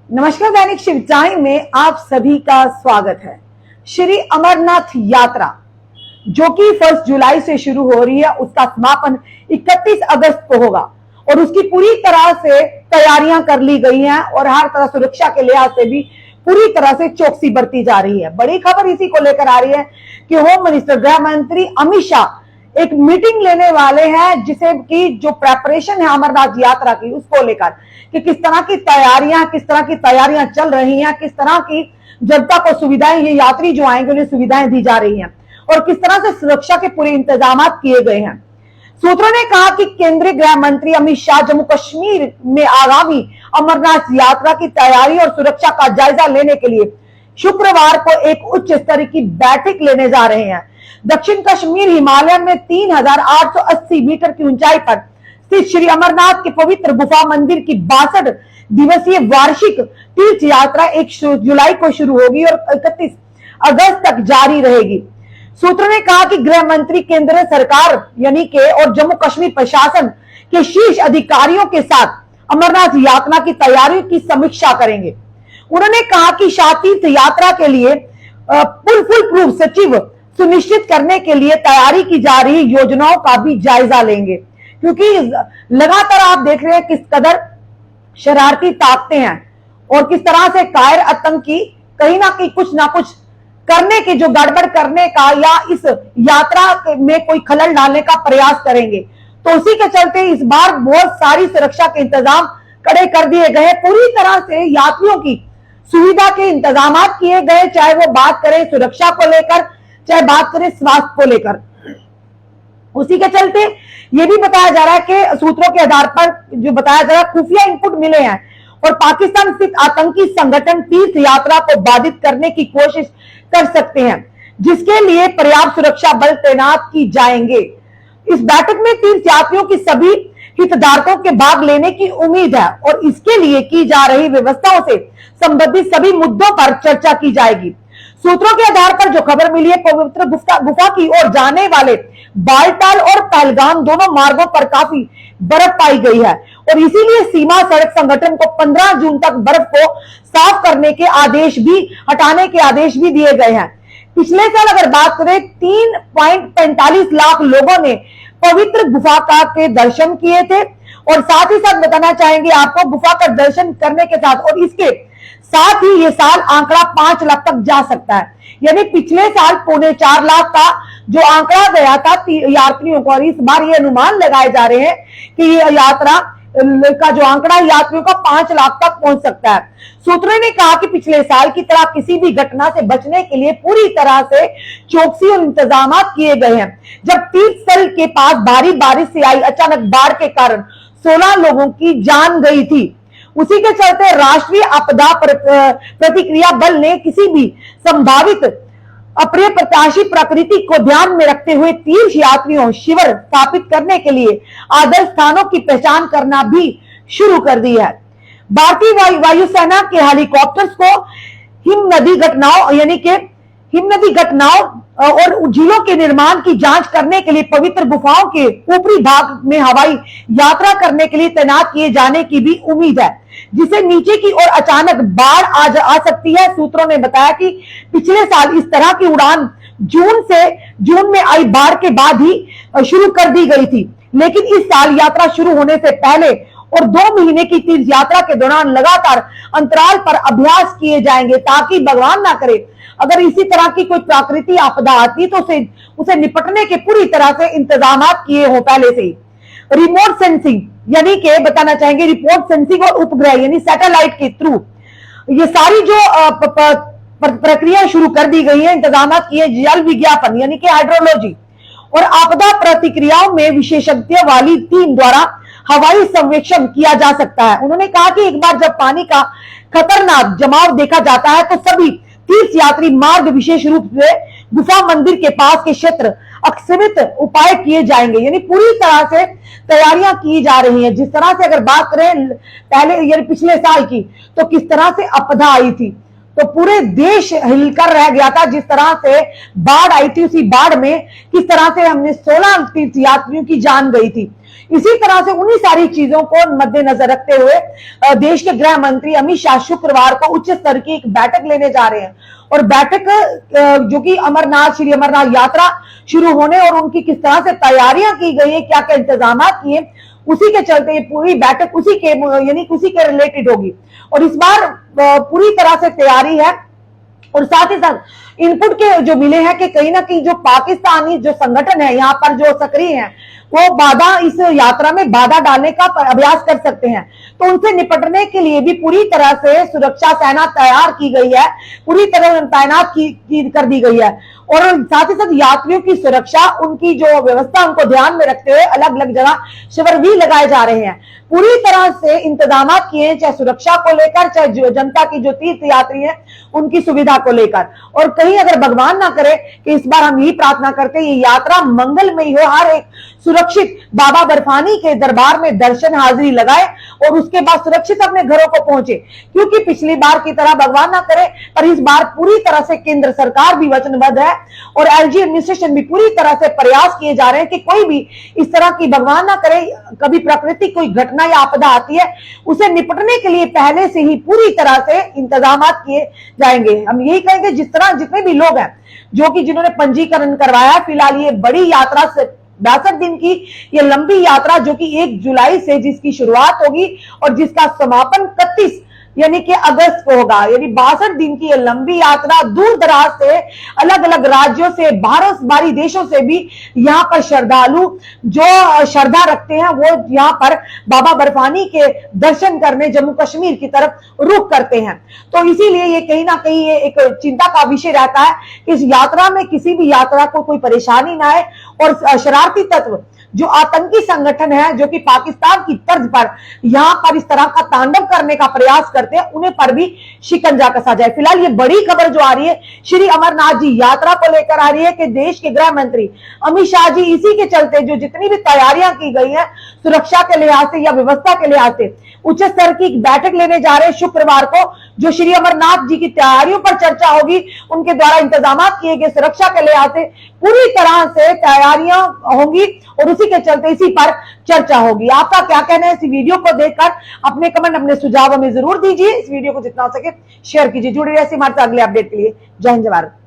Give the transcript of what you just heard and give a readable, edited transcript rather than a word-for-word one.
नमस्कार, दैनिक शिव टाइम में आप सभी का स्वागत है। श्री अमरनाथ यात्रा जो कि 1 जुलाई से शुरू हो रही है, उसका समापन 31 अगस्त को होगा और उसकी पूरी तरह से तैयारियां कर ली गई हैं और हर तरह सुरक्षा के लिहाज से भी पूरी तरह से चौकसी बरती जा रही है। बड़ी खबर इसी को लेकर आ रही है कि होम मिनिस्टर गृह मंत्री अमित शाह एक मीटिंग लेने वाले हैं, जिसे की जो प्रेपरेशन है अमरनाथ यात्रा की, उसको लेकर कि किस तरह की तैयारियां चल रही हैं, किस तरह की जनता को सुविधाएं, ये यात्री जो आएंगे उन्हें सुविधाएं दी जा रही हैं और किस तरह से सुरक्षा के पूरे इंतजाम किए गए हैं। सूत्रों ने कहा कि केंद्रीय गृह मंत्री अमित शाह जम्मू कश्मीर में आगामी अमरनाथ यात्रा की तैयारी और सुरक्षा का जायजा लेने के लिए शुक्रवार को एक उच्च स्तरीय की बैठक लेने जा रहे हैं। दक्षिण कश्मीर हिमालय में 3880 मीटर की ऊंचाई पर स्थित श्री अमरनाथ के पवित्र गुफा मंदिर की 62 दिवसीय वार्षिक तीर्थ यात्रा 1 जुलाई को शुरू होगी और 31 अगस्त तक जारी रहेगी। सूत्रों ने कहा कि गृह मंत्री केंद्र सरकार यानी के और जम्मू कश्मीर प्रशासन के शीर्ष अधिकारियों के साथ अमरनाथ यात्रा की तैयारियों की समीक्षा करेंगे। उन्होंने कहा कि शाह तीर्थ यात्रा के लिए फुल प्रूफ सचिव सुनिश्चित करने के लिए तैयारी की जा रही योजनाओं का भी जायजा लेंगे, क्योंकि लगातार आप देख रहे हैं किस कदर शरारती ताकतें हैं और किस तरह से कायर आतंकी कहीं ना कुछ करने की, जो गड़बड़ करने का या इस यात्रा में कोई खलल डालने का प्रयास करेंगे। तो उसी के चलते इस बार बहुत सारी सुरक्षा के इंतजाम कड़े कर दिए गए। पूरी तरह से यात्रियों की सुविधा के इंतजाम किए गए, चाहे वो बात करें सुरक्षा को लेकर, चाहे बात करें स्वास्थ्य को लेकर। उसी के चलते यह भी बताया जा रहा है कि सूत्रों के आधार पर जो बताया जा रहा है, खुफिया इनपुट मिले हैं और पाकिस्तान स्थित आतंकी संगठन तीर्थ यात्रा को बाधित करने की कोशिश कर सकते हैं, जिसके लिए पर्याप्त सुरक्षा बल तैनात की जाएंगे। इस बैठक में तीर्थ यात्रियों की सभी हितधारकों के भाग लेने की उम्मीद है और इसके लिए की जा रही व्यवस्थाओं से संबंधित सभी मुद्दों पर चर्चा की जाएगी। सूत्रों के आधार पर जो खबर मिली है, पवित्र गुफा की ओर जाने वाले बालटाल और पहलगाम दोनों मार्गों पर काफी बर्फ पाई गई है और इसीलिए सीमा सड़क संगठन को 15 जून तक बर्फ को साफ करने के हटाने के आदेश भी दिए गए हैं। पिछले साल अगर बात करें 3.45 लाख लोगों ने पवित्र गुफा के दर्शन किए थे और साथ ही साथ बताना चाहेंगे आपको, गुफा का दर्शन करने के साथ और इसके साथ ही ये साल आंकड़ा 5 लाख तक जा सकता है। यानी पिछले साल 4.25 लाख का जो आंकड़ा गया था यात्रियों को, और इस बार ये अनुमान लगाए जा रहे हैं कि ये यात्रा का जो आंकड़ा यात्रियों का 5 लाख तक पहुंच सकता है। सूत्रों ने कहा कि पिछले साल की तरह किसी भी घटना से बचने के लिए पूरी तरह से चौकसी और इंतजाम किए गए हैं। जब तीर्थ स्थल के पास भारी बारिश से आई अचानक बाढ़ के कारण 16 लोगों की जान गई थी। उसी के चलते राष्ट्रीय आपदा प्रतिक्रिया बल ने किसी भी संभावित अप्रत्याशित प्रकृति को ध्यान में रखते हुए तीर्थ यात्रियों शिविर स्थापित करने के लिए आदर्श स्थानों की पहचान करना भी शुरू कर दी है। भारतीय वायुसेना के हेलीकॉप्टर्स को हिम नदी घटनाओं और झीलों के निर्माण की जांच करने के लिए पवित्र गुफाओं के ऊपरी भाग में हवाई यात्रा करने के लिए तैनात किए जाने की भी उम्मीद है, जिसे नीचे की ओर अचानक बाढ़ आ सकती है। सूत्रों ने बताया कि पिछले साल इस तरह की उड़ान जून में आई बाढ़ के बाद ही शुरू कर दी गई थी, लेकिन इस साल यात्रा शुरू होने से पहले और 2 महीने की तीर्थ यात्रा के दौरान लगातार अंतराल पर अभ्यास किए जाएंगे, ताकि भगवान ना करे अगर इसी तरह की कोई प्राकृतिक आपदा आती तो उसे निपटने के पूरी तरह से इंतजाम किए हो पहले से ही। रिमोट सेंसिंग यानी कि बताना चाहेंगे रिमोट सेंसिंग और उपग्रह यानी सैटेलाइट के थ्रू ये सारी जो प्रक्रिया शुरू कर दी गई है, इंतजाम किए। जल विज्ञापन यानी कि हाइड्रोलॉजी और आपदा प्रतिक्रियाओं में विशेषज्ञ वाली टीम द्वारा हवाई सर्वेक्षण किया जा सकता है। उन्होंने कहा कि एक बार जब पानी का खतरनाक जमाव देखा जाता है तो सभी तीर्थ यात्री मार्ग विशेष रूप से गुफा मंदिर के पास के क्षेत्र अक्षमित उपाय किए जाएंगे। यानी पूरी तरह से तैयारियां की जा रही हैं। जिस तरह से अगर बात करें पहले यानी पिछले साल की, तो किस तरह से आपदा आई थी, तो पूरे देश हिलकर रह गया था। जिस तरह से बाढ़ आई थी, उसी बाढ़ में किस तरह से हमने 16 तीर्थयात्रियों की जान गई थी। इसी तरह से उन्हीं सारी चीजों को मद्देनजर रखते हुए देश के गृह मंत्री अमित शाह शुक्रवार को उच्च स्तर की एक बैठक लेने जा रहे हैं। और बैठक जो कि श्री अमरनाथ यात्रा शुरू होने और उनकी किस तरह से तैयारियां की गई है, क्या क्या इंतजाम किए, उसी के चलते ये पूरी बैठक उसी के रिलेटेड होगी। और इस बार पूरी तरह से तैयारी है। और साथ ही साथ इनपुट के जो मिले हैं कि कहीं ना कहीं जो पाकिस्तानी जो संगठन है यहाँ पर जो सक्रिय हैं, वो बाधा, इस यात्रा में बाधा डालने का अभ्यास कर सकते हैं। तो उनसे निपटने के लिए भी पूरी तरह से सुरक्षा सेना तैयार की गई है, पूरी तरह तैनात कर दी गई है। और साथ ही साथ यात्रियों की सुरक्षा, उनकी जो व्यवस्था, उनको ध्यान में रखते हुए अलग अलग जगह शिविर भी लगाए जा रहे हैं। पूरी तरह से इंतजाम किए हैं, चाहे सुरक्षा को लेकर, चाहे जनता की जो तीर्थ यात्री है उनकी सुविधा को लेकर। और कहीं अगर भगवान ना करे कि इस बार हम यही प्रार्थना करते हैं ये यात्रा मंगलमयी हो, हर एक सुरक्षित बाबा बर्फानी के दरबार में दर्शन हाजिरी लगाए और उसके बाद सुरक्षित अपने घरों को पहुंचे। क्योंकि पिछली बार की तरह भगवान ना करे, पर इस बार पूरी तरह से केंद्र सरकार भी वचनबद्ध है और एलजी एडमिनिस्ट्रेशन भी पूरी तरह से प्रयास किए जा रहे हैं कि कोई भी इस तरह की, भगवान ना करे, कभी प्राकृतिक कोई घटना या आपदा आती है, उसे निपटने के लिए पहले से ही पूरी तरह से इंतजाम किए जाएंगे। हम यही कहेंगे जिस तरह जितने भी लोग हैं जो कि जिन्होंने पंजीकरण करवाया, फिलहाल ये बड़ी यात्रा से 62 दिन की ये लंबी यात्रा जो कि 1 जुलाई से जिसकी शुरुआत होगी और जिसका समापन 31 यानी कि अगस्त को होगा। यानी 62 दिन की ये लंबी यात्रा दूर दराज से, अलग अलग राज्यों से, बाहरी देशों से भी यहाँ पर श्रद्धालु जो श्रद्धा रखते हैं वो यहाँ पर बाबा बर्फानी के दर्शन करने जम्मू कश्मीर की तरफ रुख करते हैं। तो इसीलिए ये कहीं ना कहीं ये एक चिंता का विषय रहता है कि इस यात्रा में किसी भी यात्रा को कोई परेशानी ना आए और शरारती तत्व जो आतंकी संगठन है जो कि पाकिस्तान की तर्ज पर यहां पर इस तरह का तांडव करने का प्रयास करते हैं, उन्हें पर भी शिकंजा कसा जाए। फिलहाल ये बड़ी खबर जो आ रही है श्री अमरनाथ जी यात्रा को लेकर आ रही है कि देश के गृह मंत्री अमित शाह जी इसी के चलते जो जितनी भी तैयारियां की गई हैं सुरक्षा के लिहाज से या व्यवस्था के लिहाज से उच्च स्तर की बैठक लेने जा रहे हैं शुक्रवार को, जो श्री अमरनाथ जी की तैयारियों पर चर्चा होगी, उनके द्वारा इंतजाम किए गए सुरक्षा के लिहाज से पूरी तरह से तैयारियां होंगी और उसी के चलते इसी पर चर्चा होगी। आपका क्या कहना है इस वीडियो को देखकर? अपने कमेंट, अपने सुझाव हमें जरूर दीजिए। इस वीडियो को जितना हो सके शेयर कीजिए। जुड़े रहिए हमारे अगले अपडेट के लिए। जय हिंद, जय भारत।